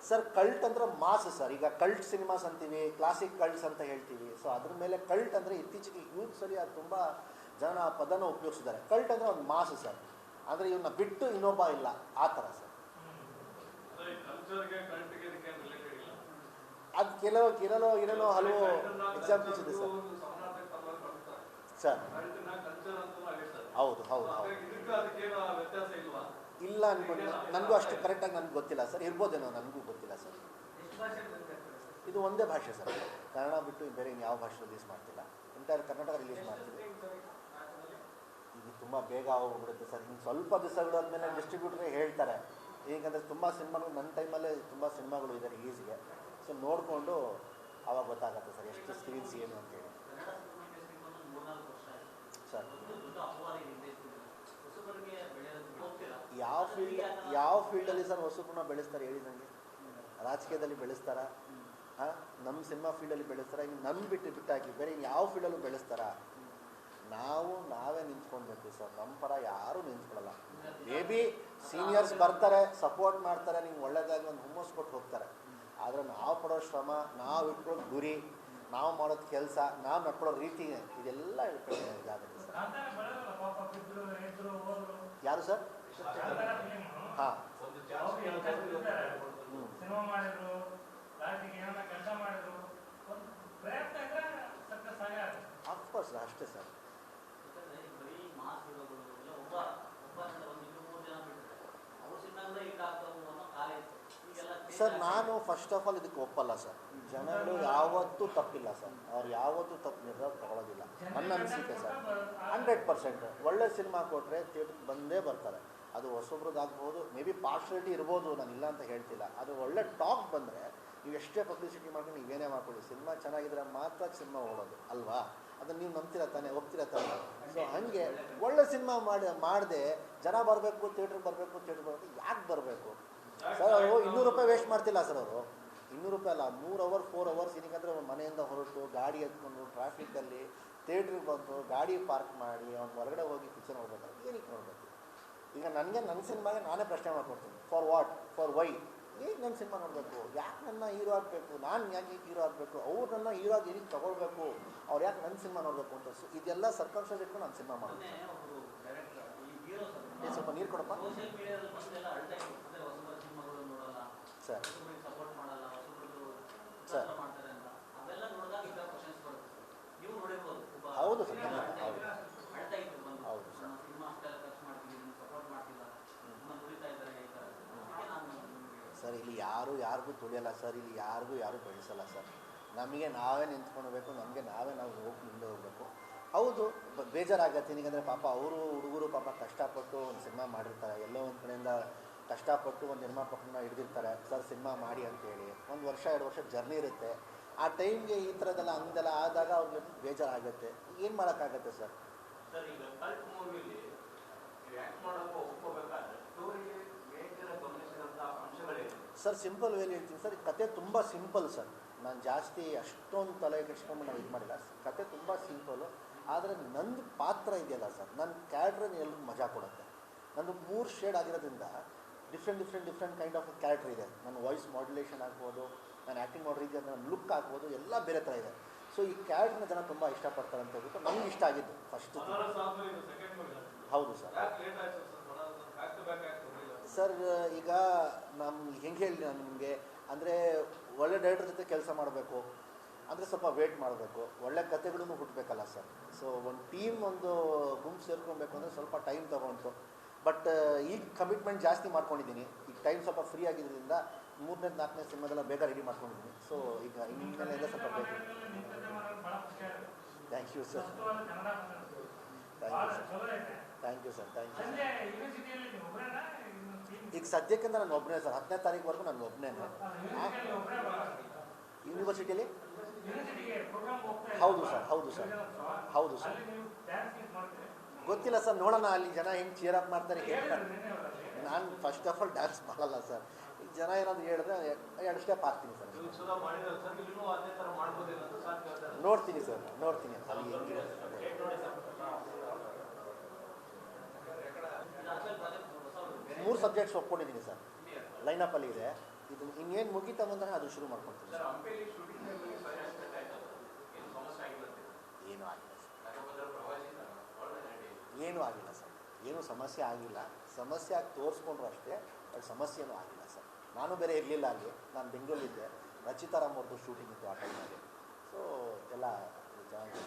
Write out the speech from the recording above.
Sir cult ಅಂದ್ರೆ mass sir. ಈಗ cult cinemas ಅಂತೀವಿ, ಕ್ಲಾಸಿಕ್ ಕಲ್ಟ್ಸ್ ಅಂತ ಹೇಳ್ತೀವಿ. ಸೊ ಅದ್ರ ಮೇಲೆ ಕಲ್ಟ್ ಅಂದರೆ ಇತ್ತೀಚೆಗೆ ಯೂತ್ಸಲ್ಲಿ ಅದು ತುಂಬ ಜನ ಪದನ ಉಪಯೋಗಿಸಿದ್ದಾರೆ. ಕಲ್ಟ್ ಅಂದರೆ ಒಂದು ಮಾಸ್ ಸರ್, ಅಂದರೆ ಇವನ್ನ ಬಿಟ್ಟು ಇನ್ನೊಬ್ಬ ಇಲ್ಲ ಆ ಥರ ಸರ್. ಅದು ಕೆಲವು ಹಲವು ಎಕ್ಸಾಂಪಲ್ಸ್ ಇದೆ ಸರ್. ಸರ್ ಹೌದು ಹೌದು ಹೌದು ಇಲ್ಲ ಅನ್ಕೊಂಡು ನನಗೂ ಅಷ್ಟು ಕರೆಕ್ಟಾಗಿ ನನಗೆ ಗೊತ್ತಿಲ್ಲ ಸರ್. ಇರ್ಬೋದೇನೋ, ನನಗೂ ಗೊತ್ತಿಲ್ಲ ಸರ್. ಇದು ಒಂದೇ ಭಾಷೆ ಸರ್, ಕನ್ನಡ ಬಿಟ್ಟು ಬೇರೆ ಯಾವ ಭಾಷೆ ರಿಲೀಸ್ ಮಾಡ್ತಿಲ್ಲ. ಎಂಟೈರ್ ಕರ್ನಾಟಕ ರಿಲೀಸ್ ಮಾಡ್ತೀವಿ. ಈಗ ತುಂಬ ಬೇಗ ಹೋಗ್ಬಿಡುತ್ತೆ ಸರ್. ಇನ್ನು ಸ್ವಲ್ಪ ದಿವಸಗಳಾದ್ಮೇಲೆ ಡಿಸ್ಟ್ರಿಬ್ಯೂಟ್ರೇ ಹೇಳ್ತಾರೆ. ಈಗಂದರೆ ತುಂಬ ಸಿನಿಮಾಗಳು ನನ್ನ ಟೈಮಲ್ಲೇ ತುಂಬ ಸಿನಿಮಾಗಳು ಇದೆ ರಿಲೀಸ್ಗೆ. ಸೊ ನೋಡಿಕೊಂಡು ಆವಾಗ ಗೊತ್ತಾಗುತ್ತೆ ಸರ್ ಎಷ್ಟು ಸ್ಕ್ರೀನ್ಸ್ ಏನು ಅಂತೇಳಿ. ಸರ್ ಯಾವ ಫೀಲ್ಡಲ್ಲಿ ಸರ್ ಹೊಸಬ್ರನ್ನ ಬೆಳೆಸ್ತಾರೆ ಹೇಳಿ ನನಗೆ? ರಾಜಕೀಯದಲ್ಲಿ ಬೆಳೆಸ್ತಾರಾ? ಹಾಂ, ನಮ್ಮ ಸಿನಿಮಾ ಫೀಲ್ಡಲ್ಲಿ ಬೆಳೆಸ್ತಾರ? ಇನ್ನು ನಮ್ಮ ಬಿಟ್ಟಾಕಿ ಬೇರೆ ಯಾವ ಫೀಲ್ಡಲ್ಲೂ ಬೆಳೆಸ್ತಾರಾ? ನಾವೇ ನಿಂತ್ಕೊಳ್ಬೇಕು ಸರ್. ನಮ್ಮ ಪರ ಯಾರೂ ನಿಂತ್ಕೊಳ್ಳಲ್ಲ. ಮೇ ಬಿ ಸೀನಿಯರ್ಸ್ ಬರ್ತಾರೆ, ಸಪೋರ್ಟ್ ಮಾಡ್ತಾರೆ, ನಿಮ್ಗೆ ಒಳ್ಳೆಯದಾಗಿ ಒಂದು ಹುಮ್ಮಸ್ ಕೊಟ್ಟು ಹೋಗ್ತಾರೆ. ಆದರೆ ನಾವು ಪಡೋ ಶ್ರಮ, ನಾವು ಇಟ್ಕೊಳ್ಳೋ ಗುರಿ, ನಾವು ಮಾಡೋದು ಕೆಲಸ, ನಾವು ನಡ್ಕೊಳ್ಳೋ ರೀತಿ, ಇದೆಲ್ಲ ಇದಾಗುತ್ತೆ ಸರ್. ಯಾರು ಸರ್? ಹಾಂ ಅಫ್ಕೋರ್ಸ್ ಅಷ್ಟೇ ಸರ್. ಸರ್ ನಾನು ಫಸ್ಟ್ ಆಫ್ ಆಲ್ ಇದಕ್ಕೆ ಒಪ್ಪಲ್ಲ ಸರ್. ಜನಗಳು ಯಾವತ್ತೂ ತಪ್ಪಿಲ್ಲ ಸರ್, ಅವ್ರು ಯಾವತ್ತೂ ತಪ್ಪು ನಿರ್ಧಾರ ತಗೊಳ್ಳೋದಿಲ್ಲ ನನ್ನ ಅನಿಸಿಕೆ ಸರ್. 100% ಒಳ್ಳೆ ಸಿನಿಮಾ ಕೊಟ್ಟರೆ ಥಿಯೇಟ್ರಿಗೆ ಬಂದೇ ಬರ್ತಾರೆ. ಅದು ಹೊಸೊಬ್ರದ್ದಾಗ್ಬೋದು, ಮೇ ಬಿ ಪಾರ್ಶಾಲಿಟಿ ಇರ್ಬೋದು, ನಾನು ಇಲ್ಲ ಅಂತ ಹೇಳ್ತಿಲ್ಲ. ಅದು ಒಳ್ಳೆ ಟಾಕ್ ಬಂದರೆ ನೀವು ಎಷ್ಟೇ ಪಬ್ಲಿಸಿಟಿ ಮಾಡ್ಕೊಂಡು ನೀವೇನೇ ಮಾಡ್ಕೊಳ್ಳಿ, ಸಿನಿಮಾ ಚೆನ್ನಾಗಿದ್ರೆ ಮಾತ್ರ ಸಿನಿಮಾ ಓಡೋದು ಅಲ್ವಾ? ಅದನ್ನು ನೀವು ನಂಬ್ತೀರ ತಾನೆ, ಒಪ್ತೀರ ತಾನೆ? ಸೊ ಹಾಗೆ ಒಳ್ಳೆ ಸಿನಿಮಾ ಮಾಡದೆ ಜನ ಬರಬೇಕು, ಥಿಯೇಟ್ರಿಗೆ ಬರಬೇಕು, ಯಾಕೆ ಬರಬೇಕು ಸರ್? ಅವರು 200 ರೂಪಾಯಿ ವೇಸ್ಟ್ ಮಾಡ್ತಿಲ್ಲ ಸರ್. ಅವರು 200 ರೂಪಾಯಿ ಅಲ್ಲ, 3 ಅವರ್ 4 ಅವರ್ಸ್ ಏನಕ್ಕಂದರೆ ಮನೆಯಿಂದ ಹೊರಟು ಗಾಡಿ ಎತ್ಕೊಂಡು ಟ್ರಾಫಿಕಲ್ಲಿ ಥಿಯೇಟ್ರಿಗೆ ಬಂದು ಗಾಡಿ ಪಾರ್ಕ್ ಮಾಡಿ ಅವ್ನು ಹೊರಗಡೆ ಹೋಗಿ ಪಿಕ್ಚರ್ ನೋಡ್ಬೇಕಾದ್ರೆ ಏನಕ್ಕೆ ನೋಡಬೇಕು? ಈಗ ನನ್ನ ಸಿನಿಮಾಗೆ ನಾನೇ ಪ್ರಶ್ನೆ ಮಾಡ್ಕೊಡ್ತೀನಿ, ಫಾರ್ ವಾಟ್, ಫಾರ್ ವೈ? ಈಗ ನನ್ನ ಸಿನಿಮಾ ನೋಡಬೇಕು, ಯಾಕೆ ನನ್ನ ಹೀರೋ ಆಗಬೇಕು, ನಾನು ಯಾಕೆ ಹೀರೋ ಆಗಬೇಕು, ಅವ್ರು ನನ್ನ ಹೀರೋ ಆಗಿ ಏನಕ್ಕೆ ತೊಗೊಳ್ಬೇಕು, ಅವ್ರು ಯಾಕೆ ನನ್ನ ಸಿನಿಮಾ ನೋಡಬೇಕು ಅಂತ. ಸೊ ಇದೆಲ್ಲ ಸರ್ಕಮ್ಸ್ಟೆನ್ಸ್ ಇಟ್ಕೊಂಡು ನಾನು ಸಿನಿಮಾ ಮಾಡ್ತೀನಿ. ಸ್ವಲ್ಪ ನೀರು ಕೊಡಪ್ಪ ಸರ್. ಸರ್ ಹೌದು ಸರ್, ಹೌದು ಸರ್. ಸರ್ ಇಲ್ಲಿ ಯಾರಿಗೂ ತುಳಿಯಲ್ಲ ಸರ್, ಇಲ್ಲಿ ಯಾರು ಬೆಳೆಸಲ್ಲ ಸರ್. ನಮಗೆ ನಾವೇ ನಿಂತ್ಕೊಳ್ಬೇಕು, ನಾವು ಹೋಗಿ ಮುಂದೆ ಹೋಗಬೇಕು. ಹೌದು ಬೇಜಾರಾಗತ್ತೆ, ಏನಂದರೆ ಪಾಪ ಹುಡುಗರು ಪಾಪ ಕಷ್ಟಪಟ್ಟು ಒಂದು ಸಿನಿಮಾ ಮಾಡಿರ್ತಾರೆ, ಎಲ್ಲೋ ಒಂದು ಕಡೆಯಿಂದ ಕಷ್ಟಪಟ್ಟು ಒಂದು ನಿರ್ಮಾಪಕರನ್ನ ಹಿಡಿದಿರ್ತಾರೆ ಸರ್ ಸಿನಿಮಾ ಮಾಡಿ ಅಂತೇಳಿ. 1 ವರ್ಷ 2 ವರ್ಷ ಜರ್ನಿ ಇರುತ್ತೆ. ಆ ಟೈಮ್ಗೆ ಈ ಥರದ್ದೆಲ್ಲ ಹಂಗೆಲ್ಲ ಆದಾಗ ಅವ್ರಿಗೆ ಬೇಜಾರಾಗುತ್ತೆ. ಏನು ಮಾಡೋಕ್ಕಾಗತ್ತೆ ಸರ್? ಸರ್ ಸಿಂಪಲ್ ವೇಲಿ ಹೇಳ್ತೀನಿ ಸರ್. ಕತೆ ತುಂಬ ಸಿಂಪಲ್ ಸರ್. ನಾನು ಜಾಸ್ತಿ ಅಷ್ಟೊಂದು ತಲೆ ಕೆಡ್ಸ್ಕೊಂಡು ನಾನು ಇದು ಮಾಡಿಲ್ಲ. ಕತೆ ತುಂಬ ಸಿಂಪಲ್ಲು. ಆದರೆ ನಂದು ಪಾತ್ರ ಇದೆಯಲ್ಲ ಸರ್, ನನ್ನ ಕ್ಯಾರೆಕ್ಟ್ರನ್ನ ಎಲ್ರಿಗೂ ಮಜಾ ಕೊಡುತ್ತೆ. ನಂದು 3 ಶೇಡ್ ಆಗಿರೋದ್ರಿಂದ ಡಿಫ್ರೆಂಟ್ ಕೈಂಡ್ ಆಫ್ ಕ್ಯಾರೆಕ್ಟರ್ ಇದೆ. ನನ್ನ ವಾಯ್ಸ್ ಮಾಡ್ಯುಲೇಷನ್ ಆಗ್ಬೋದು, ನಾನು ಆ್ಯಕ್ಟಿಂಗ್ ಮಾಡೋ ರೀತಿ, ನನ್ನ ಲುಕ್ ಆಗ್ಬೋದು, ಎಲ್ಲ ಬೇರೆ ಥರ ಇದೆ. ಸೊ ಈ ಕ್ಯಾರೆಕ್ಟರ್ನ ಜನ ತುಂಬ ಇಷ್ಟಪಡ್ತಾರೆ ಅಂತ ಹೇಳ್ಬಿಟ್ಟು ನಮ್ಗೆ ಇಷ್ಟ ಆಗಿದ್ದು ಫಸ್ಟ್. ಹೌದು ಸರ್. ಸರ್ ಈಗ ಹೆಂಗೆ ಹೇಳಿ ನಾನು ನಿಮಗೆ, ಅಂದರೆ ಒಳ್ಳೆ ಡೈರೆಕ್ಟರ್ ಜೊತೆ ಕೆಲಸ ಮಾಡಬೇಕು ಅಂದರೆ ಸ್ವಲ್ಪ ವೇಟ್ ಮಾಡಬೇಕು, ಒಳ್ಳೆ ಕತೆಗಳೂ ಹುಟ್ಟಬೇಕಲ್ಲ ಸರ್. ಸೊ ಒಂದು ಟೀಮ್, ಒಂದು ಗುಂಪು ಸೇರ್ಕೊಬೇಕು ಅಂದರೆ ಸ್ವಲ್ಪ ಟೈಮ್ ತೊಗೊಂಡು. ಬಟ್ ಈಗ ಕಮಿಟ್ಮೆಂಟ್ ಜಾಸ್ತಿ ಮಾಡ್ಕೊಂಡಿದ್ದೀನಿ. ಈಗ ಟೈಮ್ ಸ್ವಲ್ಪ ಫ್ರೀ ಆಗಿದ್ದರಿಂದ 3ನೇ 4ನೇ ಸಿನಿಮಾದೆಲ್ಲ ಬೇಗ ರೆಡಿ ಮಾಡ್ಕೊಂಡಿದ್ದೀನಿ. ಸೊ ಈಗ ಇನ್ಮೇಲೆಲ್ಲ ಸ್ವಲ್ಪ ಬೇಕು. Thank you sir. Thank you sir. ಈಗ ಸದ್ಯಕ್ಕೆ ನಾನು ಒಬ್ಬನೇ ಸರ್. 10ನೇ ತಾರೀಕುವರೆಗೂ ನಾನು ಒಬ್ಬನೇ. ಯೂನಿವರ್ಸಿಟಿಯಲ್ಲಿ ಹೌದು ಸರ್. ಗೊತ್ತಿಲ್ಲ ಸರ್, ನೋಡೋಣ ಅಲ್ಲಿ ಜನ ಹೆಂಗೆ ಚೇರ್ ಅಪ್ ಮಾಡ್ತಾರೆ. ನಾನು ಫಸ್ಟ್ ಆಫ್ ಆಲ್ ಡ್ಯಾನ್ಸ್ ಮಾಡಲ್ಲ ಸರ್. ಈಗ ಜನ ಏನಾದ್ರು ಹೇಳಿದ್ರೆ 2 ಸ್ಟೆಪ್ ಹಾಕ್ತೀನಿ ಸರ್. ನೋಡ್ತೀನಿ ಸರ್, ಅಲ್ಲಿ ಹೆಂಗಿದೆ. 3 ಸಬ್ಜೆಕ್ಟ್ಸ್ ಒಪ್ಕೊಂಡಿದ್ದೀನಿ ಸರ್. ಲೈನಪ್ಪಲ್ಲಿ ಇದೆ. ಇದು ಇನ್ನೇನು ಮುಗಿತಾ ಬಂದರೆ ಅದು ಶುರು ಮಾಡ್ಕೊಳ್ತೀನಿ. ಏನೂ ಆಗಿಲ್ಲ ಸರ್, ಏನೂ ಆಗಿಲ್ಲ ಸರ್, ಏನೂ ಸಮಸ್ಯೆ ಆಗಿಲ್ಲ. ಸಮಸ್ಯೆ ಆಗಿ ತೋರಿಸ್ಕೊಂಡ್ರು ಅಷ್ಟೇ, ಅದು ಸಮಸ್ಯೆನೂ ಆಗಿಲ್ಲ ಸರ್. ನಾನು ಬೇರೆ ಇರಲಿಲ್ಲ ಅಲ್ಲಿ, ನಾನು ಬೆಂಗಳೂರಲ್ಲಿದ್ದೆ. ರಚಿತಾರಾಮ್ ಅವ್ರದ್ದು ಶೂಟಿಂಗ್ ಇತ್ತು ಆ ಟೈಮಲ್ಲಿ. ಸೊ ಎಲ್ಲ ಚೆನ್ನಾಗಿ